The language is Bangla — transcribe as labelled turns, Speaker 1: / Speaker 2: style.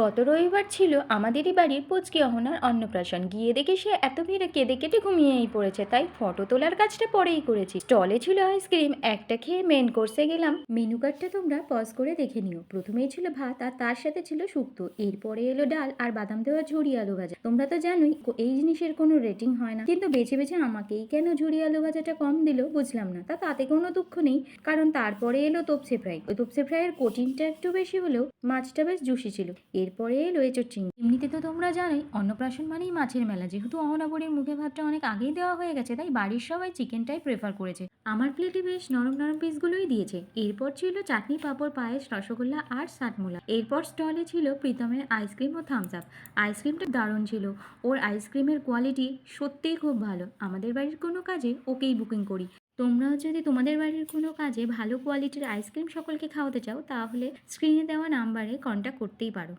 Speaker 1: গত রবিবার ছিল আমাদেরই বাড়ির পুচকি অহনার অন্নপ্রাশন। গিয়ে দেখি সে এত ভিড়ে কেঁদে কেটে ঘুমিয়েই পড়েছে, তাই ফটো তোলার কাজটা পরেই করেছি। স্টলে ছিল আইসক্রিম, একটা খেয়ে মেন কোর্সে গেলাম। মেনু কার্ডটা তোমরা পজ করে দেখে নিও। প্রথমেই ছিল ভাত আর তার সাথে ছিল শুক্তো, এরপরে এলো ডাল আর বাদাম দেওয়া ঝুরি আলু ভাজা। তোমরা তো জানোই এই জিনিসের কোনো রেটিং হয় না, কিন্তু বেছে বেছে আমাকেই কেন ঝুরি আলু ভাজাটা কম দিল বুঝলাম না। তাতে কোনো দুঃখ নেই, কারণ তারপরে এলো তোপসে ফ্রাই। ওই তোপসে ফ্রাইয়ের কোটিংটা একটু বেশি হলেও মাছটা বেশ জুসি ছিল। এরপরে এলো এঁচোড় চিংড়ি। এমনিতে তো তোমরা জানোই অন্নপ্রাশন মানেই মাছের মেলা। যেহেতু অহনাবরীর মুখে ভাতটা অনেক আগেই দেওয়া হয়ে গেছে, তাই বাড়ির সবাই চিকেনটাই প্রেফার করেছে। আমার প্লেটে বেশ নরম নরম পিসগুলোই দিয়েছে। এরপর ছিল চাটনি, পাঁপড়, পায়েস, রসগোল্লা আর সাতমোলা। এরপর স্টলে ছিল প্রীতমের আইসক্রিম ও থামস আপ। আইসক্রিমটা দারুণ ছিল। ওর আইসক্রিমের কোয়ালিটি সত্যিই খুব ভালো। আমাদের বাড়ির কোনো কাজে ওকেই বুকিং করি। তোমরাও যদি তোমাদের বাড়ির কোনো কাজে ভালো কোয়ালিটির আইসক্রিম সকলকে খাওয়াতে চাও, তাহলে স্ক্রিনে দেওয়া নাম্বারে কন্ট্যাক্ট করতেই পারো।